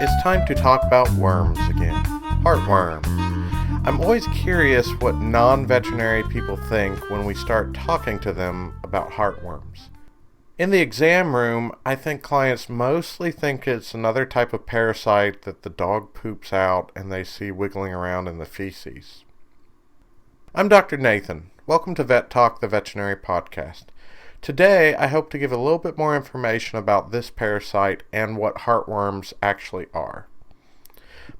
it's time to talk about worms again. Heartworms. I'm always curious what non-veterinary people think when we start talking to them about heartworms. In the exam room, I think clients mostly think it's another type of parasite that the dog poops out and they see wiggling around in the feces. I'm Dr. Nathan. Welcome to Vet Talk, the veterinary podcast. Today, I hope to give a little bit more information about this parasite and what heartworms actually are.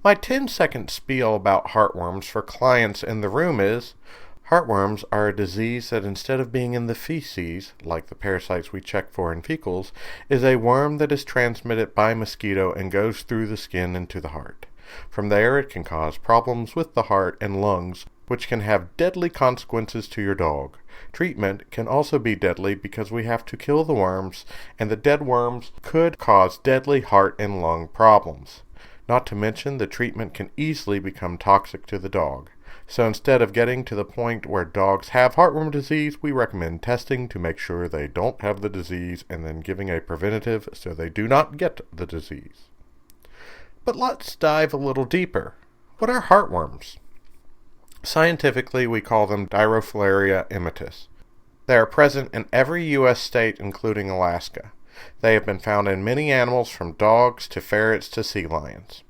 My 10-second spiel about heartworms for clients in the room is, heartworms are a disease that instead of being in the feces, like the parasites we check for in fecals, is a worm that is transmitted by mosquito and goes through the skin into the heart. From there, it can cause problems with the heart and lungs, which can have deadly consequences to your dog. Treatment can also be deadly because we have to kill the worms, and the dead worms could cause deadly heart and lung problems. Not to mention, the treatment can easily become toxic to the dog. So instead of getting to the point where dogs have heartworm disease, we recommend testing to make sure they don't have the disease and then giving a preventative so they do not get the disease. But let's dive a little deeper. What are heartworms? Scientifically, we call them Dirofilaria immitis. They are present in every U.S. state, including Alaska. They have been found in many animals, from dogs to ferrets to sea lions.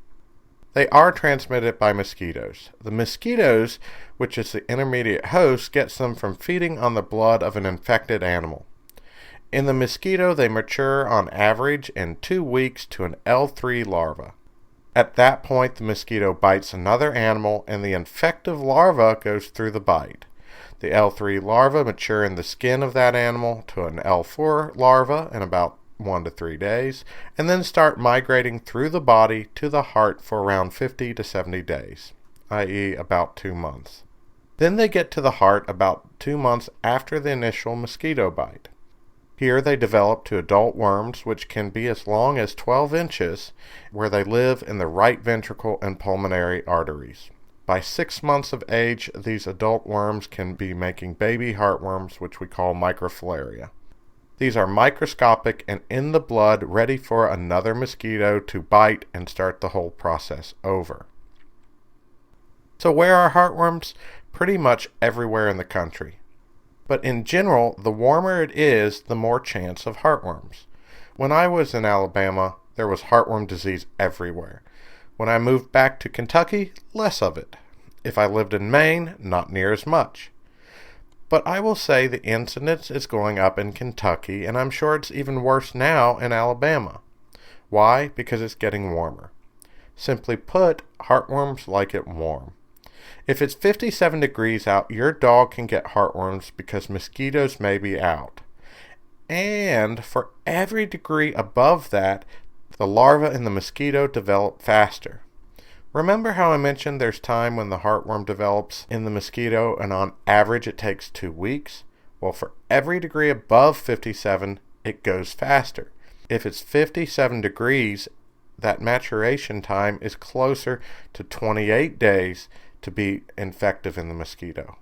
They are transmitted by mosquitoes. The mosquitoes, which is the intermediate host, gets them from feeding on the blood of an infected animal. In the mosquito, they mature on average in 2 weeks to an L3 larva. At that point, the mosquito bites another animal, and the infective larva goes through the bite. The L3 larvae mature in the skin of that animal to an L4 larva in about 1 to 3 days, and then start migrating through the body to the heart for around 50 to 70 days, i.e. about 2 months. Then they get to the heart about 2 months after the initial mosquito bite. Here they develop to adult worms, which can be as long as 12 inches, where they live in the right ventricle and pulmonary arteries. By 6 months of age, these adult worms can be making baby heartworms, which we call microfilaria. These are microscopic and in the blood, ready for another mosquito to bite and start the whole process over. So where are heartworms? Pretty much everywhere in the country. But in general, the warmer it is, the more chance of heartworms. When I was in Alabama, there was heartworm disease everywhere. When I moved back to Kentucky, less of it. If I lived in Maine, not near as much. But I will say the incidence is going up in Kentucky, and I'm sure it's even worse now in Alabama. Why? Because it's getting warmer. Simply put, heartworms like it warm. If it's 57 degrees out, your dog can get heartworms because mosquitoes may be out. And for every degree above that, the larvae in the mosquito develop faster. Remember how I mentioned there's time when the heartworm develops in the mosquito, and on average it takes 2 weeks? Well, for every degree above 57, it goes faster. If it's 57 degrees, that maturation time is closer to 28 days to be infective in the mosquito.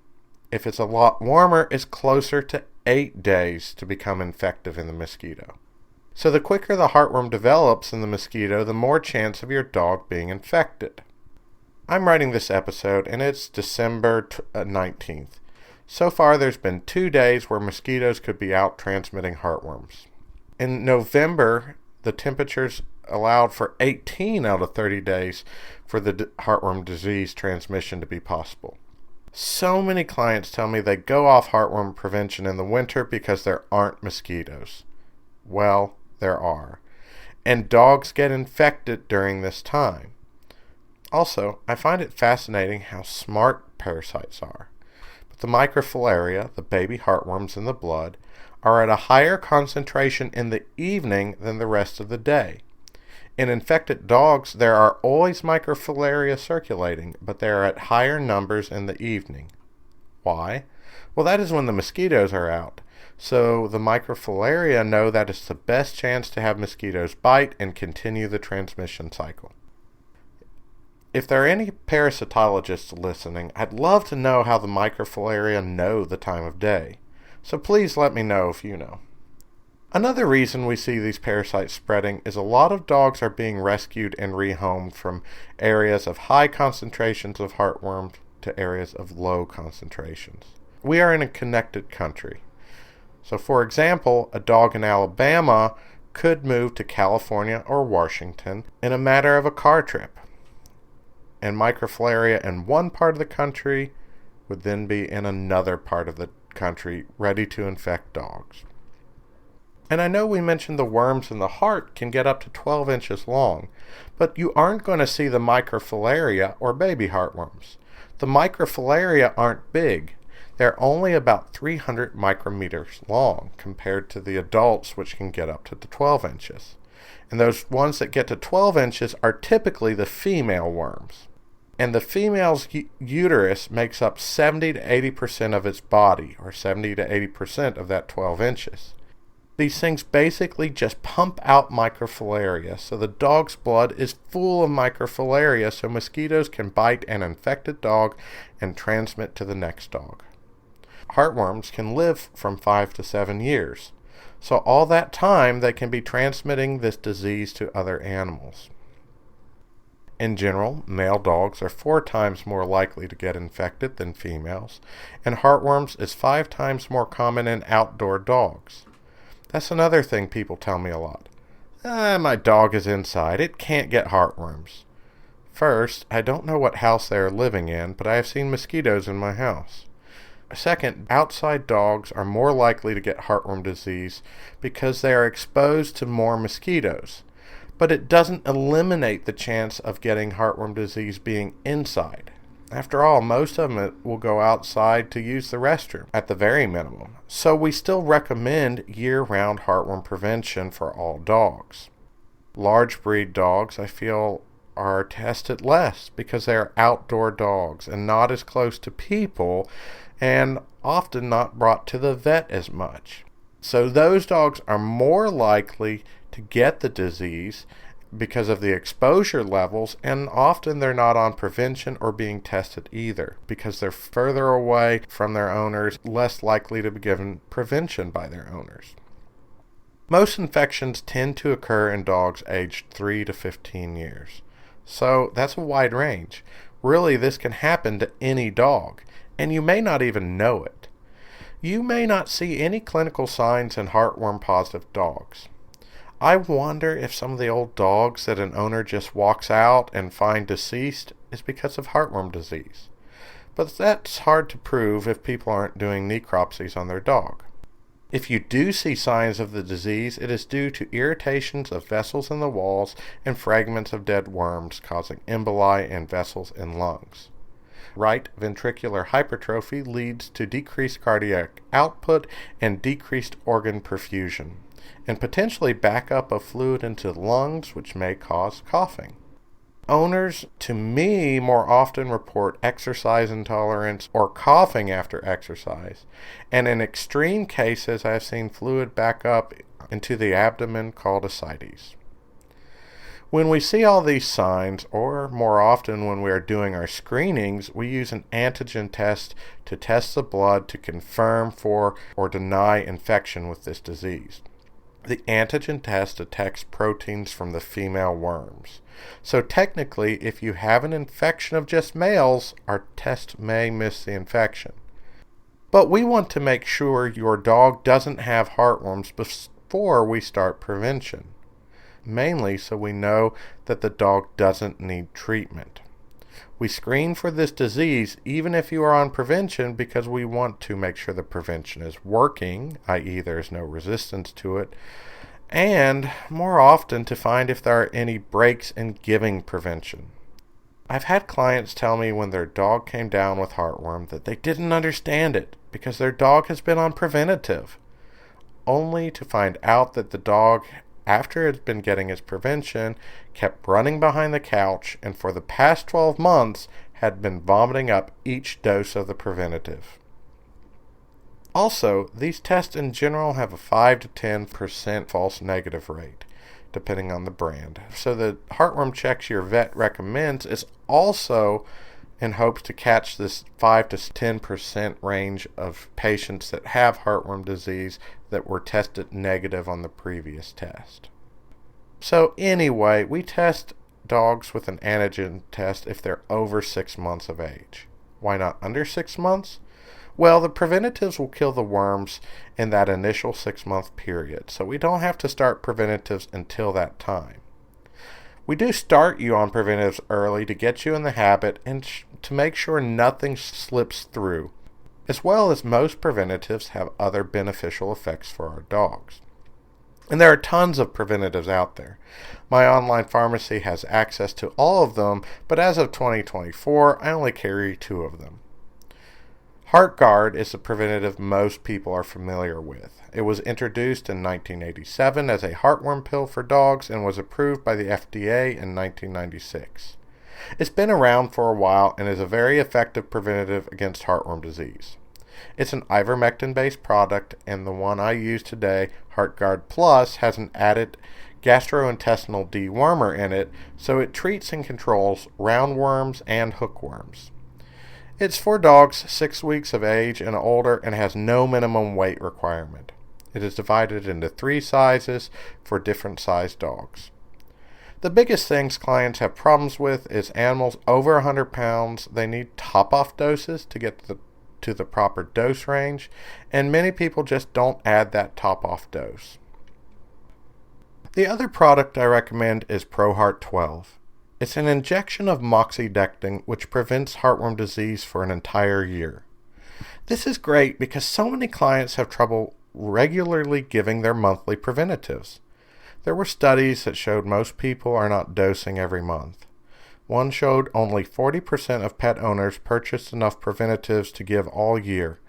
If it's a lot warmer, it's closer to 8 days to become infective in the mosquito. So the quicker the heartworm develops in the mosquito, the more chance of your dog being infected. I'm writing this episode, and it's December 19th. So far, there's been 2 days where mosquitoes could be out transmitting heartworms. In November, the temperatures allowed for 18 out of 30 days for the heartworm disease transmission to be possible. So many clients tell me they go off heartworm prevention in the winter because there aren't mosquitoes. Well, there are. And dogs get infected during this time. Also, I find it fascinating how smart parasites are. But the microfilaria, the baby heartworms in the blood, are at a higher concentration in the evening than the rest of the day. In infected dogs, there are always microfilaria circulating, but they are at higher numbers in the evening. Why? Well, that is when the mosquitoes are out. So the microfilaria know that it's the best chance to have mosquitoes bite and continue the transmission cycle. If there are any parasitologists listening, I'd love to know how the microfilaria know the time of day. So please let me know if you know. Another reason we see these parasites spreading is a lot of dogs are being rescued and rehomed from areas of high concentrations of heartworms to areas of low concentrations. We are in a connected country. So for example, a dog in Alabama could move to California or Washington in a matter of a car trip. And microfilaria in one part of the country would then be in another part of the country ready to infect dogs. And I know we mentioned the worms in the heart can get up to 12 inches long, but you aren't going to see the microfilaria or baby heartworms. The microfilaria aren't big. They're only about 300 micrometers long compared to the adults, which can get up to 12 inches. And those ones that get to 12 inches are typically the female worms. And the female's uterus makes up 70 to 80% of its body, or 70 to 80% of that 12 inches. These things basically just pump out microfilaria, so the dog's blood is full of microfilaria so mosquitoes can bite an infected dog and transmit to the next dog. Heartworms can live from 5 to 7 years, so all that time they can be transmitting this disease to other animals. In general, male dogs are 4 times more likely to get infected than females, and heartworms is 5 times more common in outdoor dogs. That's another thing people tell me a lot. My dog is inside. It can't get heartworms. First, I don't know what house they are living in, but I have seen mosquitoes in my house. Second, outside dogs are more likely to get heartworm disease because they are exposed to more mosquitoes. But it doesn't eliminate the chance of getting heartworm disease being inside. After all, most of them will go outside to use the restroom at the very minimum. So we still recommend year-round heartworm prevention for all dogs. Large breed dogs, I feel, are tested less because they are outdoor dogs and not as close to people and often not brought to the vet as much. So those dogs are more likely to get the disease because of the exposure levels, and often they're not on prevention or being tested either because they're further away from their owners, less likely to be given prevention by their owners. Most infections tend to occur in dogs aged 3 to 15 years. So that's a wide range. Really, this can happen to any dog, and you may not even know it. You may not see any clinical signs in heartworm-positive dogs. I wonder if some of the old dogs that an owner just walks out and finds deceased is because of heartworm disease. But that's hard to prove if people aren't doing necropsies on their dog. If you do see signs of the disease, it is due to irritations of vessels in the walls and fragments of dead worms causing emboli and vessels in lungs. Right ventricular hypertrophy leads to decreased cardiac output and decreased organ perfusion, and potentially backup of fluid into the lungs, which may cause coughing. Owners, to me, more often report exercise intolerance or coughing after exercise, and in extreme cases I have seen fluid back up into the abdomen called ascites. When we see all these signs, or more often when we are doing our screenings, we use an antigen test to test the blood to confirm for or deny infection with this disease. The antigen test detects proteins from the female worms. So technically, if you have an infection of just males, our test may miss the infection. But we want to make sure your dog doesn't have heartworms before we start prevention, mainly so we know that the dog doesn't need treatment. We screen for this disease even if you are on prevention because we want to make sure the prevention is working, i.e. there is no resistance to it, and more often to find if there are any breaks in giving prevention. I've had clients tell me when their dog came down with heartworm that they didn't understand it because their dog has been on preventative, only to find out that the dog, after it had been getting its prevention, kept running behind the couch and for the past 12 months had been vomiting up each dose of the preventative. Also, these tests in general have a 5 to 10% false negative rate, depending on the brand. So the heartworm checks your vet recommends is also in hopes to catch this 5 to 10% range of patients that have heartworm disease that were tested negative on the previous test. So anyway, we test dogs with an antigen test if they're over 6 months of age. Why not under 6 months? Well, the preventatives will kill the worms in that initial 6-month period, so we don't have to start preventatives until that time. We do start you on preventatives early to get you in the habit and to make sure nothing slips through, as well as most preventatives have other beneficial effects for our dogs. And there are tons of preventatives out there. My online pharmacy has access to all of them, but as of 2024, I only carry 2 of them. HeartGuard is a preventative most people are familiar with. It was introduced in 1987 as a heartworm pill for dogs and was approved by the FDA in 1996. It's been around for a while and is a very effective preventative against heartworm disease. It's an ivermectin-based product, and the one I use today, HeartGuard Plus, has an added gastrointestinal dewormer in it, so it treats and controls roundworms and hookworms. It's for dogs 6 weeks of age and older and has no minimum weight requirement. It is divided into 3 sizes for different sized dogs. The biggest things clients have problems with is animals over 100 pounds. They need top-off doses to get to the proper dose range, and many people just don't add that top-off dose. The other product I recommend is ProHeart 12. It's an injection of moxidectin which prevents heartworm disease for an entire year. This is great because so many clients have trouble regularly giving their monthly preventatives. There were studies that showed most people are not dosing every month. One showed only 40% of pet owners purchased enough preventatives to give all year,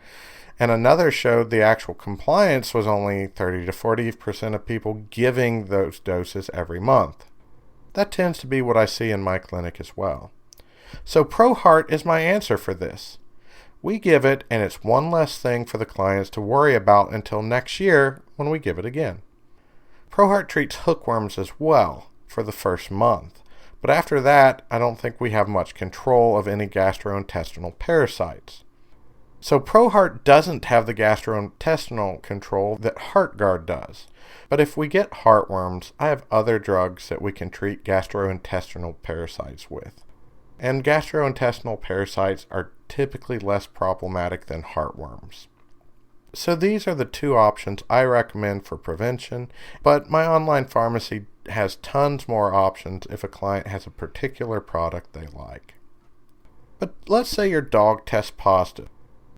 and another showed the actual compliance was only 30 to 40% of people giving those doses every month. That tends to be what I see in my clinic as well. So ProHeart is my answer for this. We give it, and it's one less thing for the clients to worry about until next year when we give it again. ProHeart treats hookworms as well for the first month, but after that, I don't think we have much control of any gastrointestinal parasites. So ProHeart doesn't have the gastrointestinal control that HeartGuard does. But if we get heartworms, I have other drugs that we can treat gastrointestinal parasites with. And gastrointestinal parasites are typically less problematic than heartworms. So these are the 2 options I recommend for prevention, but my online pharmacy has tons more options if a client has a particular product they like. But let's say your dog tests positive,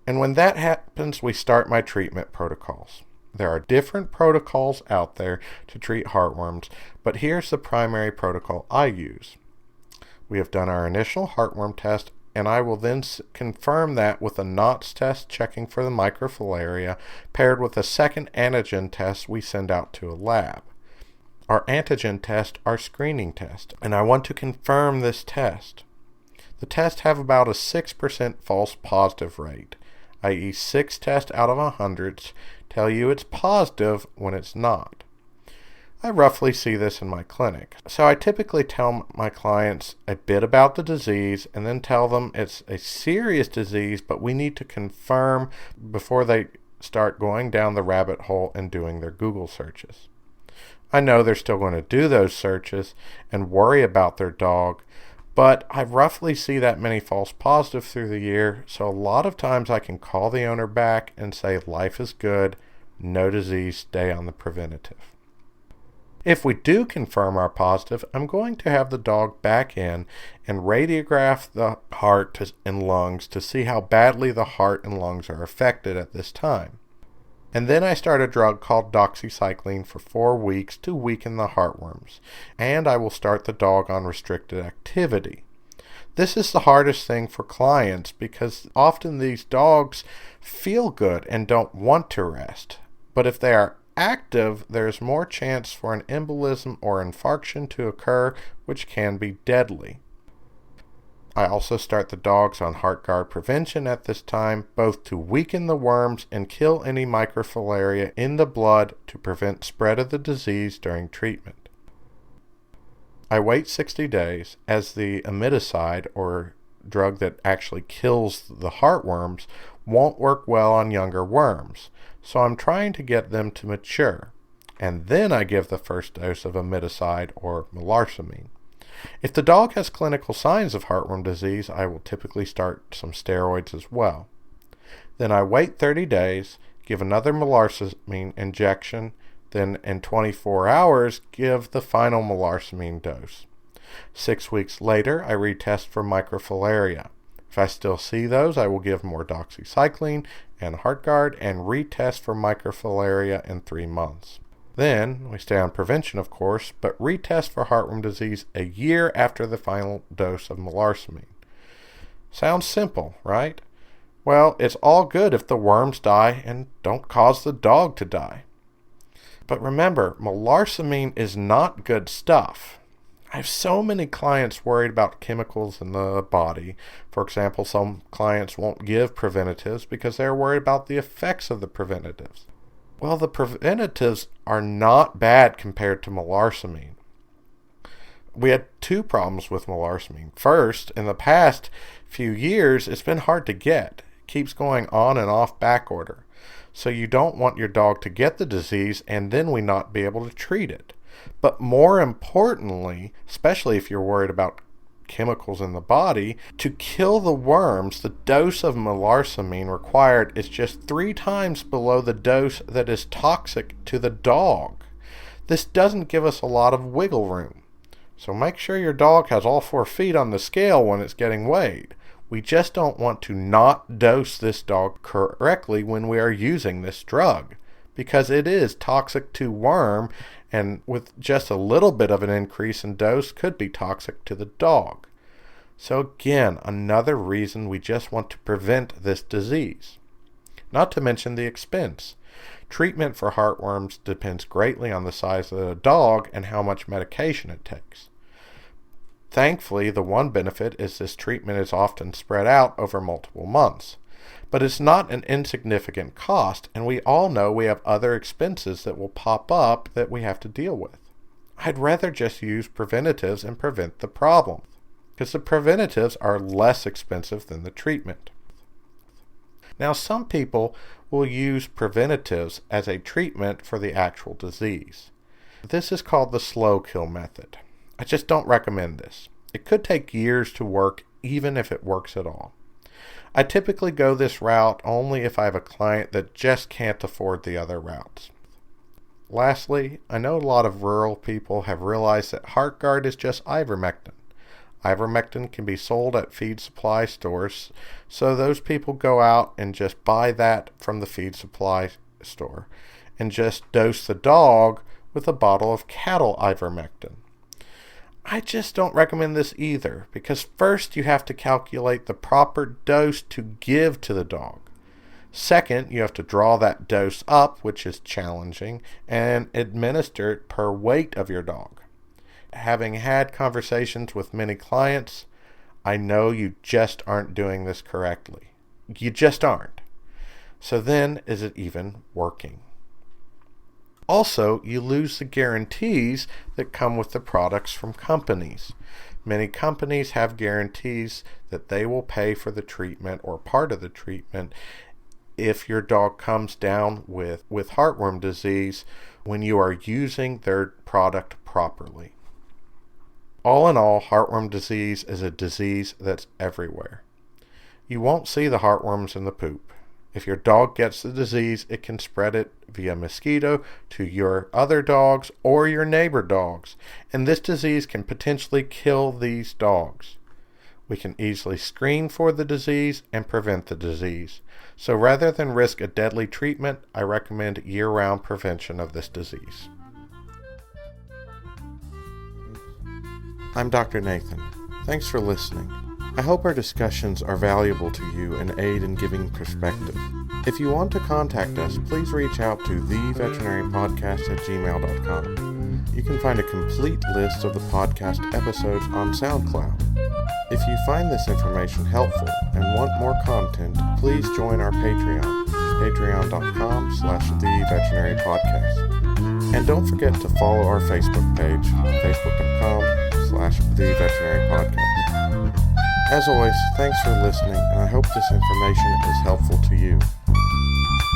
and when that happens, we start my treatment protocols. There are different protocols out there to treat heartworms, but here's the primary protocol I use. We have done our initial heartworm test, and I will then confirm that with a NOTS test checking for the microfilaria, paired with a second antigen test we send out to a lab. Our antigen test, our screening test, and I want to confirm this test. The tests have about a 6% false positive rate, i.e. 6 tests out of 100 tell you it's positive when it's not. I roughly see this in my clinic. So I typically tell my clients a bit about the disease and then tell them it's a serious disease, but we need to confirm before they start going down the rabbit hole and doing their Google searches. I know they're still going to do those searches and worry about their dog, but I roughly see that many false positives through the year, so a lot of times I can call the owner back and say life is good, no disease, stay on the preventative. If we do confirm our positive, I'm going to have the dog back in and radiograph the heart and lungs to see how badly the heart and lungs are affected at this time. And then I start a drug called doxycycline for 4 weeks to weaken the heartworms. And I will start the dog on restricted activity. This is the hardest thing for clients because often these dogs feel good and don't want to rest. But if they are active, there's more chance for an embolism or infarction to occur, which can be deadly. I also start the dogs on HeartGuard prevention at this time, both to weaken the worms and kill any microfilaria in the blood to prevent spread of the disease during treatment. I wait 60 days as the imidacide or drug that actually kills the heartworms, won't work well on younger worms. So I'm trying to get them to mature. And then I give the first dose of imidacide or melarsoline. If the dog has clinical signs of heartworm disease, I will typically start some steroids as well. Then I wait 30 days, give another melarsoline injection, then in 24 hours, give the final melarsoline dose. 6 weeks later, I retest for microfilaria. If I still see those, I will give more doxycycline and HeartGuard and retest for microfilaria in 3 months. Then, we stay on prevention, of course, but retest for heartworm disease a year after the final dose of melarsoline. Sounds simple, right? Well, it's all good if the worms die and don't cause the dog to die. But remember, melarsoline is not good stuff. I have so many clients worried about chemicals in the body. For example, some clients won't give preventatives because they're worried about the effects of the preventatives. Well, the preventatives are not bad compared to melarsoline. We had 2 problems with melarsoline. First, in the past few years, it's been hard to get. It keeps going on and off back order. So you don't want your dog to get the disease and then we not be able to treat it. But more importantly, especially if you're worried about chemicals in the body, to kill the worms, the dose of melarsoline required is just 3 times below the dose that is toxic to the dog. This doesn't give us a lot of wiggle room. So make sure your dog has all 4 feet on the scale when it's getting weighed. We just don't want to not dose this dog correctly when we are using this drug, because it is toxic to worm, and with just a little bit of an increase in dose could be toxic to the dog. So again, another reason we just want to prevent this disease. Not to mention the expense. Treatment for heartworms depends greatly on the size of the dog and how much medication it takes. Thankfully, the one benefit is this treatment is often spread out over multiple months. But it's not an insignificant cost, and we all know we have other expenses that will pop up that we have to deal with. I'd rather just use preventatives and prevent the problem, because the preventatives are less expensive than the treatment. Now, some people will use preventatives as a treatment for the actual disease. This is called the slow kill method. I just don't recommend this. It could take years to work, even if it works at all. I typically go this route only if I have a client that just can't afford the other routes. Lastly, I know a lot of rural people have realized that HeartGuard is just ivermectin. Ivermectin can be sold at feed supply stores, so those people go out and just buy that from the feed supply store and just dose the dog with a bottle of cattle ivermectin. I just don't recommend this either, because first you have to calculate the proper dose to give to the dog. Second, you have to draw that dose up, which is challenging, and administer it per weight of your dog. Having had conversations with many clients, I know you just aren't doing this correctly. You just aren't. So then, is it even working? Also, you lose the guarantees that come with the products from companies. Many companies have guarantees that they will pay for the treatment or part of the treatment if your dog comes down with heartworm disease when you are using their product properly. All in all, heartworm disease is a disease that's everywhere. You won't see the heartworms in the poop. If your dog gets the disease, it can spread it via mosquito to your other dogs or your neighbor dogs, and this disease can potentially kill these dogs. We can easily screen for the disease and prevent the disease. So rather than risk a deadly treatment, I recommend year-round prevention of this disease. I'm Dr. Nathan. Thanks for listening. I hope our discussions are valuable to you and aid in giving perspective. If you want to contact us, please reach out to theveterinarypodcast@gmail.com. You can find a complete list of the podcast episodes on SoundCloud. If you find this information helpful and want more content, please join our Patreon, patreon.com/theveterinarypodcast. And don't forget to follow our Facebook page, facebook.com/theveterinarypodcast. As always, thanks for listening, and I hope this information is helpful to you.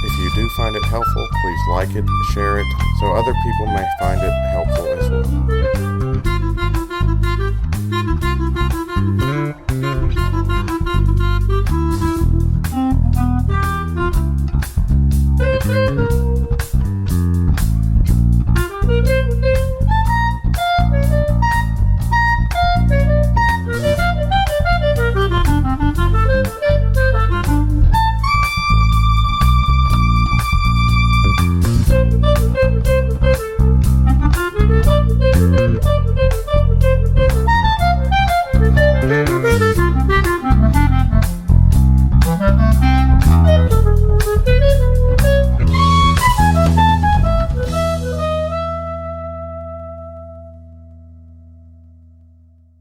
If you do find it helpful, please like it, share it, so other people may find it helpful as well.